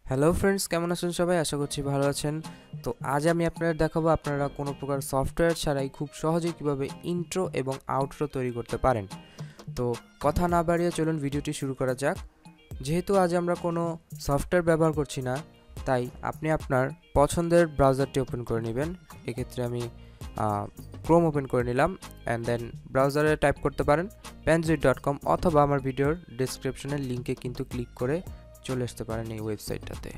Hello friends, কেমন আছেন সবাই? আশা করছি ভালো আছেন। তো আজ আমি আপনাদের দেখাবো আপনারা কোনো প্রকার সফটওয়্যার ছাড়াই খুব সহজেই কীভাবে ইন্ট্রো এবং আউটরো তৈরি করতে পারেন। তো কথা না বাড়িয়ে চলুন ভিডিওটি শুরু করা যাক। যেহেতু আজ আমরা কোনো সফটওয়্যার ব্যবহার করছি না, তাই আপনি আপনার পছন্দের ব্রাউজারটি ওপেন করে নেবেন। এক্ষেত্রে আমি ক্রোম ওপেন করে নিলাম অ্যান্ড দেন ব্রাউজারে টাইপ করতে পারেন penzuit.com অথবা আমার ভিডিওর ডেসক্রিপশনের লিঙ্কে কিন্তু ক্লিক করে চলে আসতে পারেন এই ওয়েবসাইটটাতে।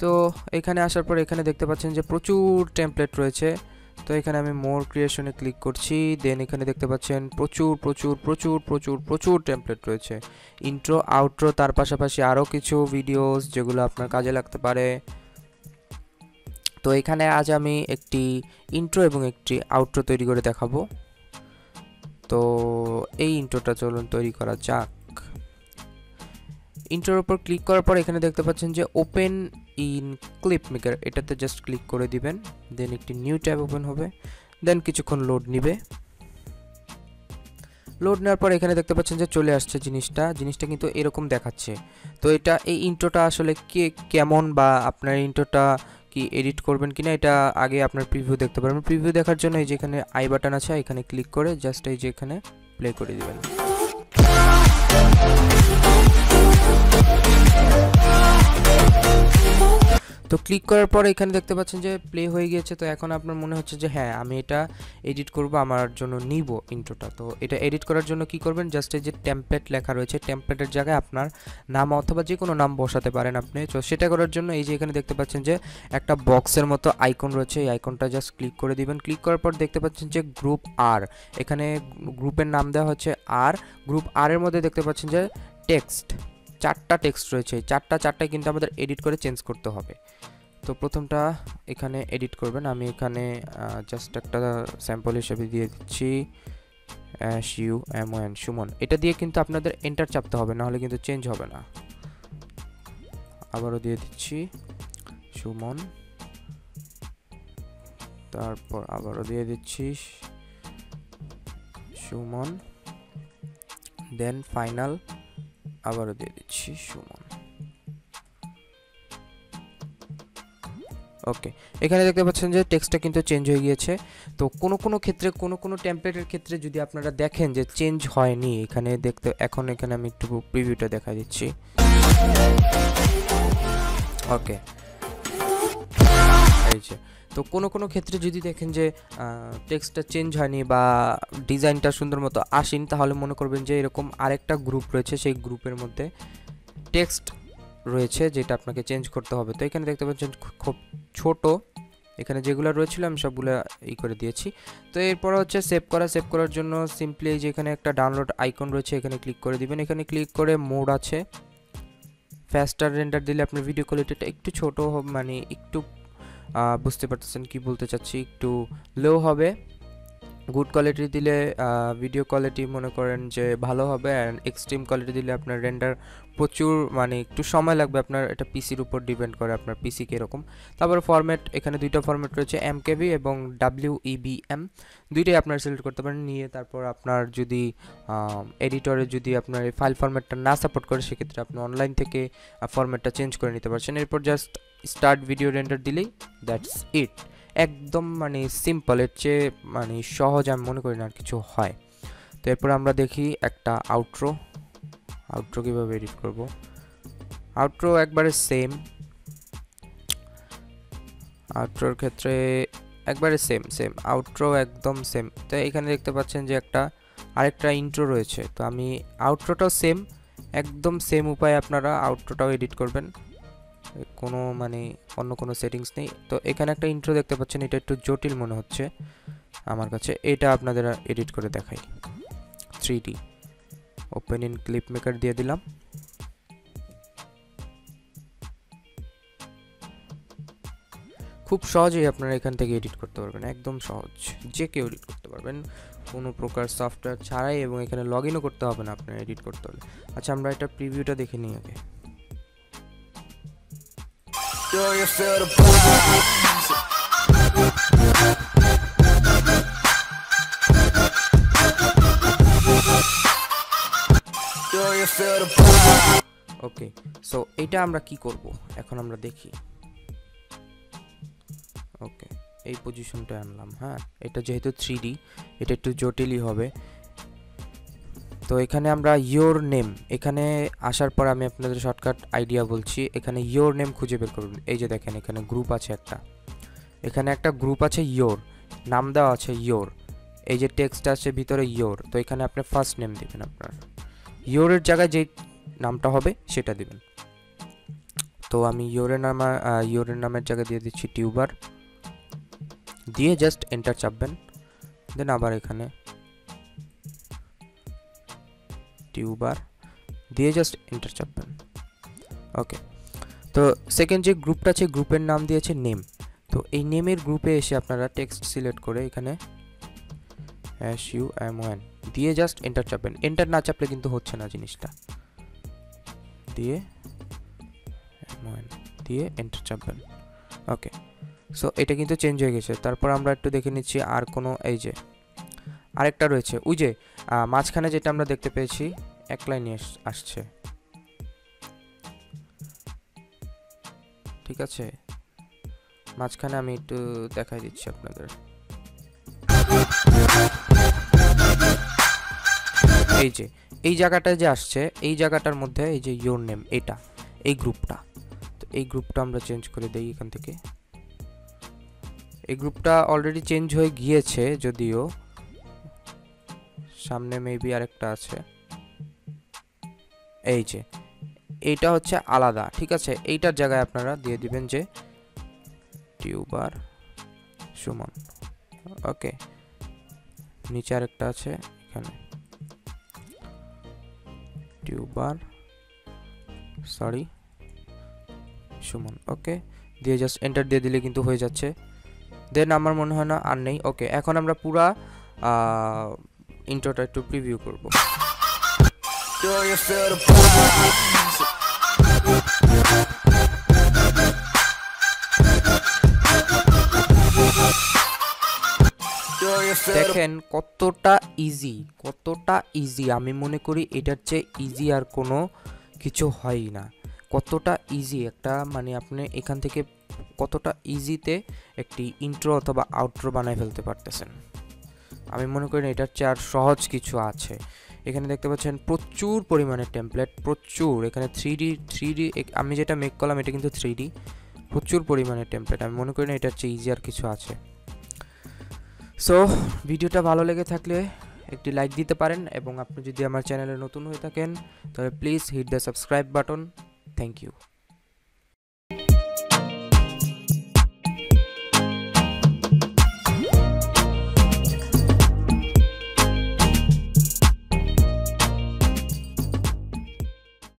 তো এখানে আসার পর এখানে দেখতে পাচ্ছেন যে প্রচুর টেমপ্লেট রয়েছে। তো এখানে আমি মোর ক্রিয়েশনে ক্লিক করছি, দেন এখানে দেখতে পাচ্ছেন প্রচুর প্রচুর প্রচুর প্রচুর প্রচুর টেমপ্লেট রয়েছে, ইন্ট্রো আউট্রো, তার পাশাপাশি আরও কিছু ভিডিওস যেগুলো আপনার কাজে লাগতে পারে। তো এখানে আজ আমি একটি ইন্ট্রো এবং একটি আউট্রো তৈরি করে দেখাবো। তো এই ইন্ট্রোটা চলুন তৈরি করা যাক। ইন্ট্রোর উপর ক্লিক করার পর এখানে দেখতে পাচ্ছেন যে ওপেন ইন ক্লিপ মেকার, এটাতে জাস্ট ক্লিক করে দিবেন, দেন একটি নিউ ট্যাব ওপেন হবে, দেন কিছুক্ষণ লোড নিবে। লোড নেওয়ার পর এখানে দেখতে পাচ্ছেন যে চলে আসছে জিনিসটা কিন্তু এরকম দেখাচ্ছে। তো এই ইন্ট্রোটা আসলে কেমন বা আপনার ইন্ট্রোটা কি এডিট করবেন কিনা এটা আগে আপনার প্রিভিউ দেখতে পারবেন। প্রিভিউ দেখার জন্য এই যে এখানে আই বাটন আছে, এখানে ক্লিক করে জাস্ট এই যে এখানে প্লে করে দিবেন। তো ক্লিক করার পর এখানে দেখতে পাচ্ছেন যে প্লে হয়ে গিয়েছে। তো এখন আপনার মনে হচ্ছে যে হ্যাঁ, আমি এটা এডিট করব, আমার জন্য নিব ইন্ট্রোটা। তো এটা এডিট করার জন্য কি করবেন, জাস্ট এই যে টেমপ্লেট লেখা রয়েছে, টেমপ্লেটের জায়গায় আপনার নাম অথবা যে কোনো নাম বসাতে পারেন আপনি। তো সেটা করার জন্য এই যে এখানে দেখতে পাচ্ছেন যে একটা বক্সের মতো আইকন রয়েছে, এই আইকনটা জাস্ট ক্লিক করে দিবেন। ক্লিক করার পর দেখতে পাচ্ছেন যে গ্রুপ আর, এখানে গ্রুপের নাম দেওয়া হচ্ছে আর। গ্রুপ আর এর মধ্যে দেখতে পাচ্ছেন যে টেক্সট, চারটা টেক্সট রয়েছে, চারটায় কিন্তু আমাদের এডিট করে চেঞ্জ করতে হবে। তো প্রথমটা এখানে এডিট করবেন, আমি এখানে জাস্ট একটা স্যাম্পল হিসেবে দিয়ে দিচ্ছি SUMON, সুমন। এটা দিয়ে কিন্তু আপনাদের এন্টার চাপতে হবে, নাহলে কিন্তু চেঞ্জ হবে না। আবারও দিয়ে দিচ্ছি সুমন, তারপর আবারও দিয়ে দিচ্ছি সুমন, দেন ফাইনাল আবারও দিয়ে দিচ্ছি সুমন। ওকে, এখানে দেখতে পাচ্ছেন যে টেক্সটটা কিন্তু চেঞ্জ হয়ে গিয়েছে। তো কোনো ক্ষেত্রে কোনো টেমপ্লেটের ক্ষেত্রে যদি আপনারা দেখেন যে চেঞ্জ হয়নি, এখানে এখানে আমি একটু প্রিভিউটা দেখা দিচ্ছি। ওকে, এই যে তো কোনো ক্ষেত্রে যদি দেখেন যে টেক্সটটা চেঞ্জ হয়নি বা ডিজাইনটা সুন্দর মতো আসেনি, তাহলে মনে করবেন যে এরকম আরেকটা গ্রুপ রয়েছে, সেই গ্রুপের মধ্যে টেক্সট রয়েছে যেটা আপনাকে চেঞ্জ করতে হবে। তো এখানে দেখতে পাচ্ছেন খুব ছোট, এখানে যেগুলো রয়েছিল আমি সবগুলো করে দিয়েছি। তো এরপর হচ্ছে সেভ করার জন্য সিম্পলি যে এখানে একটা ডাউনলোড আইকন রয়েছে, এখানে ক্লিক করে দিবেন। এখানে ক্লিক করে মোড আছে, ফাস্টার রেন্ডার দিলে আপনার ভিডিও কোয়ালিটিটা একটু ছোট, মানে একটু বুঝতে পারতেছেন কি বলতে চাচ্ছি, একটু লো হবে। গুড কোয়ালিটি দিলে ভিডিও কোয়ালিটি মনে করেন যে ভালো হবে, অ্যান্ড এক্সট্রিম কোয়ালিটি দিলে আপনার রেন্ডার প্রচুর, মানে একটু সময় লাগবে আপনার, এটা পিসির উপর ডিপেন্ড করে আপনার পিসি কীরকম। তারপর ফরম্যাট, এখানে দুইটা ফরম্যাট রয়েছে, MKV এবং WEBM, দুইটাই আপনার সিলেক্ট করতে পারেন নিয়ে। তারপর আপনার যদি এডিটরে যদি আপনার এই ফাইল ফরম্যাটটা না সাপোর্ট করে, সেক্ষেত্রে আপনি অনলাইন থেকে ফরম্যাটটা চেঞ্জ করে নিতে পারছেন। এরপর জাস্ট স্টার্ট ভিডিও রেন্ডার দিলেই দ্যাটস ইট। একদম মানে সিম্পল, এর চেয়ে মানে সহজ আমি মনে করি না আর কিছু হয়। তো এরপর আমরা দেখি একটা আউট্রো কীভাবে এডিট করব। আউট্রো একবারে সেম, আউট্রোর ক্ষেত্রে একবারে সেম আউট্রো একদম সেম। তো এখানে দেখতে পাচ্ছেন যে আরেকটা ইন্ট্রো রয়েছে। তো আমি আউট্রোটাও একদম সেম উপায়ে আপনারা আউট্রোটাও এডিট করবেন, অন্য কোনো সেটিংস নেই। তো এখানে একটা ইন্ট্রো দেখতে পাচ্ছেন, এটা একটু জটিল মনে হচ্ছে আমার কাছে, এটা আপনাদের এডিট করে দেখাই। 3D open in clip maker দিয়ে দিলাম। খুব সহজেই আপনারা এখান থেকে এডিট করতে পারবেন, একদম সহজ, যে কেউ এডিট করতে পারবেন কোনো প্রকার সফটওয়্যার ছাড়াই, এবং এখানে লগ ইনও করতে হবে না আপনার এডিট করতে হলে। আচ্ছা, আমরা এটা প্রিভিউটা দেখে নিই আগে। Do you feel the vibes? Do you feel the vibes? Okay, so এটা আমরা কি করব এখন আমরা দেখি। ওকে, এই পজিশনটা আনলাম। হ্যাঁ, এটা যেহেতু 3D এটা একটু জটিলই হবে। তো এখানে আমরা ইয়োর নেম, এখানে আসার পর আমি আপনাদের শর্টকাট আইডিয়া বলছি। এখানে ইয়োর নেম খুঁজে বের করবেন। এই যে দেখেন এখানে গ্রুপ আছে একটা, এখানে একটা গ্রুপ আছে ইয়োর, নাম দেওয়া আছে ইয়োর, এই যে টেক্সট আছে ভিতরে ইয়োর। তো এখানে আপনি ফার্স্ট নেম দিবেন, আপনার ইয়োরের জায়গায় যে নামটা হবে সেটা দিবেন। তো আমি ইয়োরের নামের জায়গায় দিয়ে দিচ্ছি টিউবার, দিয়ে জাস্ট এন্টার চাপবেন। দেন আবার এখানে টিউবার দিয়ে জাস্ট এন্টার চাপবেন। ওকে, তো সেকেন্ড যে গ্রুপটা আছে গ্রুপের নাম দিয়েছে নেম। তো এই নেমের গ্রুপে এসে আপনারা টেক্সট সিলেক্ট করে এখানে SUMON দিয়ে জাস্ট এন্টার চাপবেন। এন্টার না চাপলে কিন্তু হচ্ছে না জিনিসটা, দিয়ে দিয়ে এন্টার চাপবেন। ওকে, সো এটা কিন্তু চেঞ্জ হয়ে গেছে। তারপর আমরা একটু দেখে নিচ্ছি আর কোনো, এই যে আরেকটা রয়েছে, ওই যে মাঝখানে যেটা আমরা দেখতে পেয়েছি এক লাইনে আসছে, ঠিক আছে? মাঝখানে আমি একটু দেখাই দিচ্ছি আপনাদের। এই যে এই জায়গাটা যে আসছে, এই জায়গাটার মধ্যে এই যে ইয়োর নেম, এটা এই গ্রুপটা, তো এই গ্রুপটা আমরা চেঞ্জ করে দেই এখান থেকে। এই গ্রুপটা অলরেডি চেঞ্জ হয়ে গিয়েছে, যদিও সামনে মেবি আরেকটা আছে। এই যে এইটা হচ্ছে আলাদা, ঠিক আছে? এইটার জায়গায় আপনারা দিয়ে দিবেন যে টিউবার সুমন। ওকে, নিচে আরেকটা আছে এখানে টিউবার সুমন। ওকে, দিয়ে জাস্ট এন্টার দিয়ে দিলে কিন্তু হয়ে যাচ্ছে। দেন আমার মনে হয় না আর নেই। ওকে, এখন আমরা পুরা ইন্ট্রোটা একটু প্রিভিউ করব। দেখেন কতটা ইজি, আমি মনে করি এটার চেয়ে ইজি আর কোনো কিছু হয়ই না। কতটা ইজি একটা, মানে আপনি এখান থেকে কতটা ইজিতে একটি ইন্ট্রো অথবা আউট্রো বানায় ফেলতে পারতেছেন। আমি মনে করি না এটার চেয়ে আর সহজ কিছু আছে। এখানে দেখতে পাচ্ছেন প্রচুর পরিমাণে টেমপ্লেট, প্রচুর। এখানে 3D আমি যেটা মেক করলাম এটা কিন্তু 3D, প্রচুর পরিমাণে টেমপ্লেট। আমি মনে করি না এটার চেয়ে ইজি আর কিছু আছে। সো ভিডিওটা ভালো লেগে থাকলে একটি লাইক দিতে পারেন, এবং আপনি যদি আমার চ্যানেলে নতুন হয়ে থাকেন তাহলে please hit the subscribe button. Thank you.